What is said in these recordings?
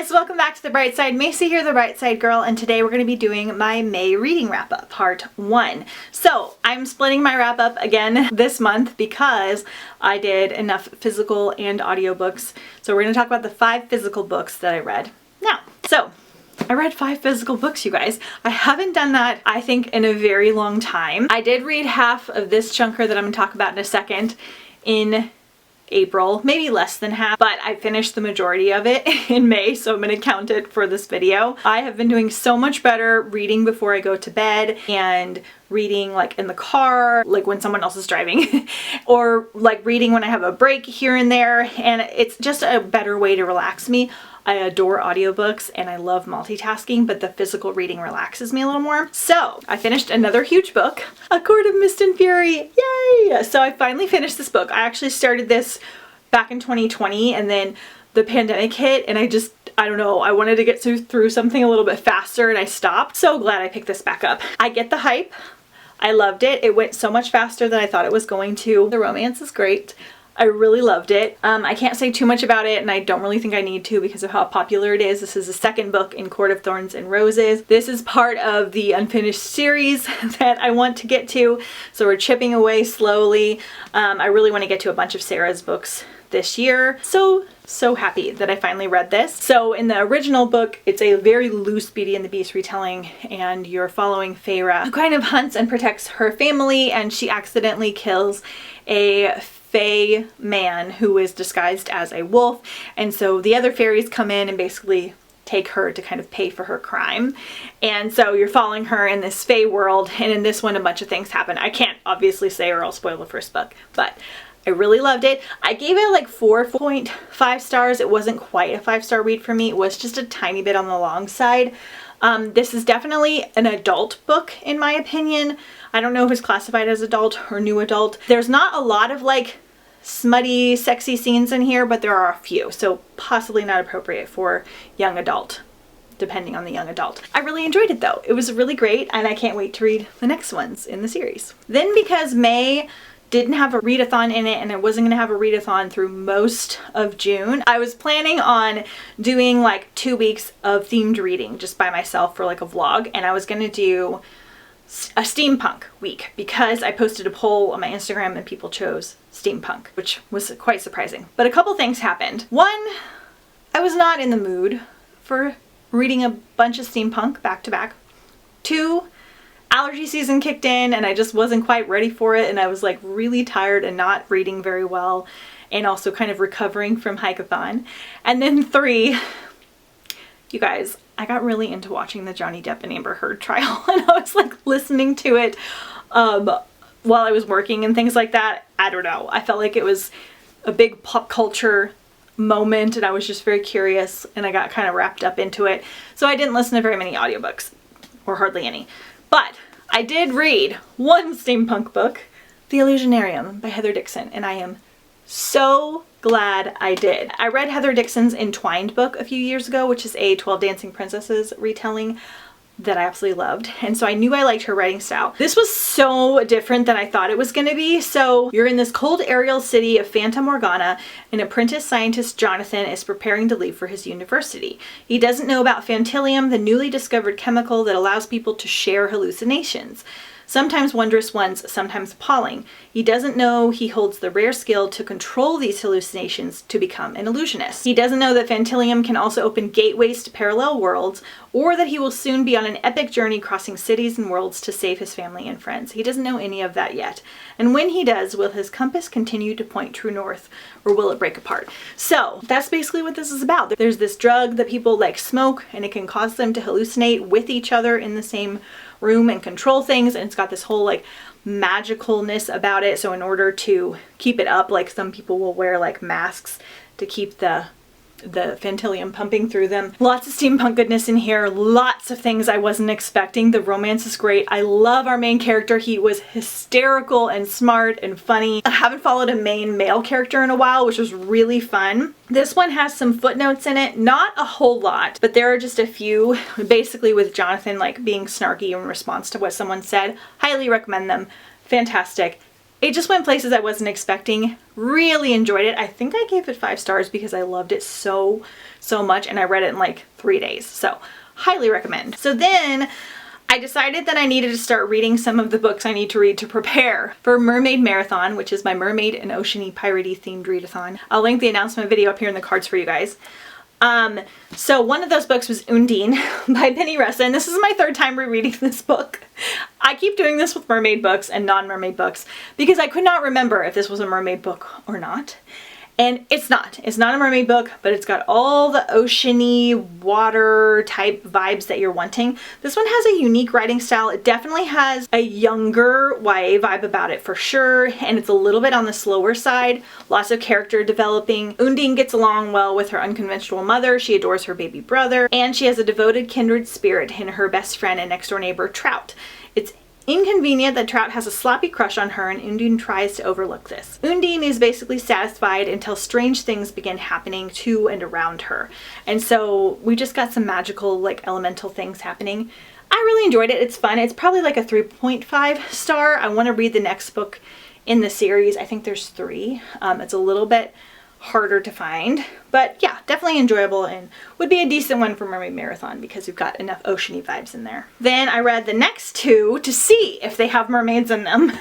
guys, welcome back to The Bright Side. Macy here, The Bright Side Girl, and today we're going to be doing my May reading wrap-up, part 1. So, I'm splitting my wrap-up again this month because I did enough physical and audiobooks. So we're going to talk about the 5 physical books that I read. Now, I read 5 physical books, you guys. I haven't done that, I think, in a very long time. I did read half of this chunker that I'm going to talk about in a second in April, maybe less than half, but I finished the majority of it in May, so I'm going to count it for this video. I have been doing so much better reading before I go to bed and reading like in the car, like when someone else is driving, or like reading when I have a break here and there, and it's just a better way to relax me. I adore audiobooks and I love multitasking, but the physical reading relaxes me a little more. So I finished another huge book, A Court of Mist and Fury. Yay! So I finally finished this book. I actually started this back in 2020 and then the pandemic hit and I don't know, I wanted to get through something a little bit faster and I stopped. So glad I picked this back up. I get the hype. I loved it. It went so much faster than I thought it was going to. The romance is great. I really loved it. I can't say too much about it and I don't really think I need to because of how popular it is. This is the second book in Court of Thorns and Roses. This is part of the unfinished series that I want to get to, so we're chipping away slowly. I really want to get to a bunch of Sarah's books this year. So happy that I finally read this. So in the original book, it's a very loose Beauty and the Beast retelling and you're following Feyre, who kind of hunts and protects her family, and she accidentally kills a Fey man who is disguised as a wolf, and so the other fairies come in and basically take her to kind of pay for her crime. And so you're following her in this Fey world, and in this one a bunch of things happen. I can't obviously say or I'll spoil the first book, but I really loved it. I gave it like 4.5 stars. It wasn't quite a 5-star read for me. It was just a tiny bit on the long side. This is definitely an adult book in my opinion. I don't know if it's classified as adult or new adult. There's not a lot of like smutty, sexy scenes in here, but there are a few, so possibly not appropriate for young adult, depending on the young adult. I really enjoyed it though. It was really great and I can't wait to read the next ones in the series. Then because May didn't have a readathon in it and I wasn't going to have a readathon through most of June, I was planning on doing like 2 weeks of themed reading just by myself for like a vlog, and I was going to do a steampunk week because I posted a poll on my Instagram and people chose steampunk, which was quite surprising. But a couple things happened. One, I was not in the mood for reading a bunch of steampunk back to back. 2, allergy season kicked in and I just wasn't quite ready for it, and I was like really tired and not reading very well and also kind of recovering from hike-a-thon. And then 3, you guys, I got really into watching the Johnny Depp and Amber Heard trial and I was like listening to it while I was working and things like that. I don't know. I felt like it was a big pop culture moment and I was just very curious and I got kind of wrapped up into it. So I didn't listen to very many audiobooks, or hardly any. But I did read one steampunk book, The Illusionarium by Heather Dixon, and I am so glad I did. I read Heather Dixon's Entwined book a few years ago, which is a 12 Dancing Princesses retelling that I absolutely loved, and so I knew I liked her writing style. This was so different than I thought it was going to be. So you're in this cold aerial city of Fata Morgana, and apprentice scientist Jonathan is preparing to leave for his university. He doesn't know about Fantilium, the newly discovered chemical that allows people to share hallucinations. Sometimes wondrous ones, sometimes appalling. He doesn't know he holds the rare skill to control these hallucinations to become an illusionist. He doesn't know that Fantilium can also open gateways to parallel worlds, or that he will soon be on an epic journey crossing cities and worlds to save his family and friends. He doesn't know any of that yet. And when he does, will his compass continue to point true north, or will it break apart? So that's basically what this is about. There's this drug that people like smoke and it can cause them to hallucinate with each other in the same room and control things, and it's got this whole like magicalness about it. So in order to keep it up, like some people will wear like masks to keep the Fantilium pumping through them. Lots of steampunk goodness in here, lots of things I wasn't expecting. The romance is great. I love our main character. He was hysterical and smart and funny. I haven't followed a main male character in a while, which was really fun. This one has some footnotes in it, not a whole lot, but there are just a few, basically with Jonathan like being snarky in response to what someone said. Highly recommend them. Fantastic. It just went places I wasn't expecting. Really enjoyed it. I think I gave it 5 stars because I loved it so much, and I read it in like 3 days. So highly recommend. So then I decided that I needed to start reading some of the books I need to read to prepare for Mermaid Marathon, which is my mermaid and oceany piratey themed readathon. I'll link the announcement video up here in the cards for you guys. So one of those books was Undine by Penny Ressa, and this is my 3rd time rereading this book. I keep doing this with mermaid books and non-mermaid books because I could not remember if this was a mermaid book or not. And it's not. It's not a mermaid book, but it's got all the oceany, water type vibes that you're wanting. This one has a unique writing style. It definitely has a younger YA vibe about it for sure, and it's a little bit on the slower side. Lots of character developing. Undine gets along well with her unconventional mother. She adores her baby brother, and she has a devoted kindred spirit in her best friend and next door neighbor, Trout. It's inconvenient that Trout has a sloppy crush on her, and Undine tries to overlook this. Undine is basically satisfied until strange things begin happening to and around her. And so we just got some magical, like, elemental things happening. I really enjoyed it. It's fun. It's probably like a 3.5 star. I want to read the next book in the series. I think there's 3. It's a little bit harder to find, but yeah, definitely enjoyable and would be a decent one for Mermaid Marathon because we've got enough oceany vibes in there. Then I read the next 2 to see if they have mermaids in them.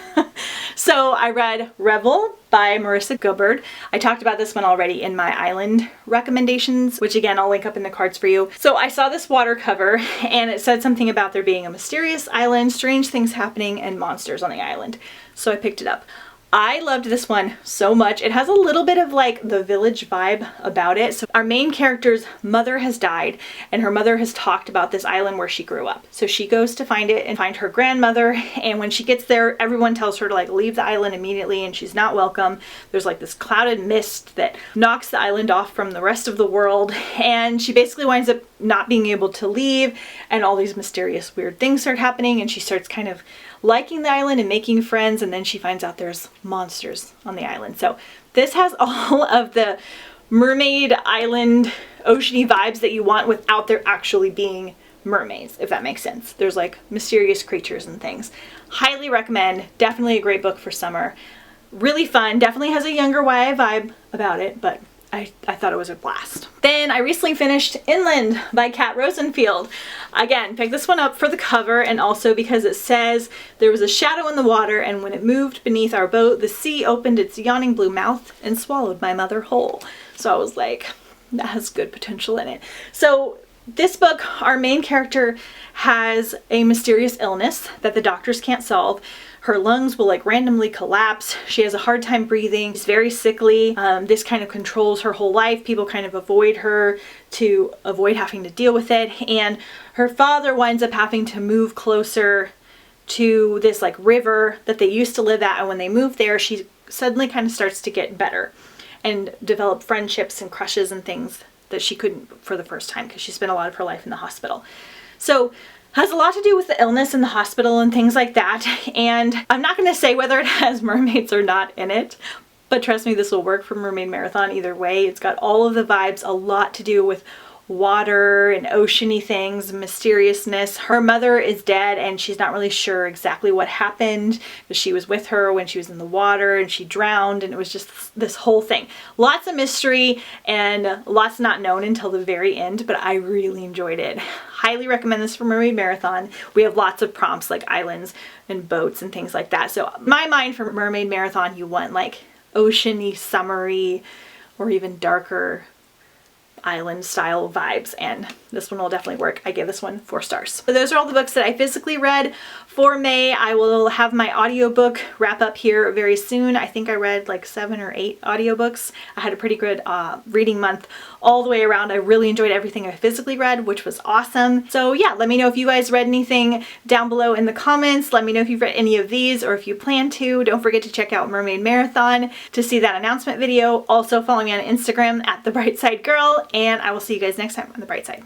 So I read Revel by Marissa Gilbert. I talked about this one already in my island recommendations, which again, I'll link up in the cards for you. So I saw this water cover and it said something about there being a mysterious island, strange things happening, and monsters on the island. So I picked it up. I loved this one so much. It has a little bit of like the Village vibe about it. So our main character's mother has died, and her mother has talked about this island where she grew up. So she goes to find it and find her grandmother, and when she gets there, everyone tells her to like leave the island immediately, and she's not welcome. There's like this clouded mist that knocks the island off from the rest of the world, and she basically winds up not being able to leave, and all these mysterious weird things start happening, and she starts kind of liking the island and making friends, and then she finds out there's monsters on the island. So this has all of the mermaid island oceany vibes that you want without there actually being mermaids, if that makes sense. There's like mysterious creatures and things. Highly recommend. Definitely a great book for summer. Really fun. Definitely has a younger YA vibe about it, but I thought it was a blast. Then I recently finished Inland by Kat Rosenfield. Again, picked this one up for the cover and also because it says, there was a shadow in the water, and when it moved beneath our boat, the sea opened its yawning blue mouth and swallowed my mother whole. So I was like, that has good potential in it. So this book, our main character has a mysterious illness that the doctors can't solve. Her lungs will like randomly collapse. She has a hard time breathing. She's very sickly. This kind of controls her whole life. People kind of avoid her to avoid having to deal with it. And her father winds up having to move closer to this like river that they used to live at. And when they move there, she suddenly kind of starts to get better and develop friendships and crushes and things that she couldn't for the first time because she spent a lot of her life in the hospital. So has a lot to do with the illness in the hospital and things like that. And I'm not going to say whether it has mermaids or not in it, but trust me, this will work for Mermaid Marathon either way. It's got all of the vibes, a lot to do with water and oceany things, mysteriousness. Her mother is dead and she's not really sure exactly what happened, because she was with her when she was in the water and she drowned, and it was just this whole thing. Lots of mystery and lots not known until the very end, but I really enjoyed it. Highly recommend this for Mermaid Marathon. We have lots of prompts like islands and boats and things like that. So my mind for Mermaid Marathon, you want like oceany, summery, or even darker island style vibes, and this one will definitely work. I give this one 4 stars. So those are all the books that I physically read for May. I will have my audiobook wrap up here very soon. I think I read like 7 or 8 audiobooks. I had a pretty good reading month all the way around. I really enjoyed everything I physically read, which was awesome. So yeah, let me know if you guys read anything down below in the comments. Let me know if you've read any of these or if you plan to. Don't forget to check out Mermaid Marathon to see that announcement video. Also follow me on Instagram at The Bright Side Girl, and I will see you guys next time on The Bright Side.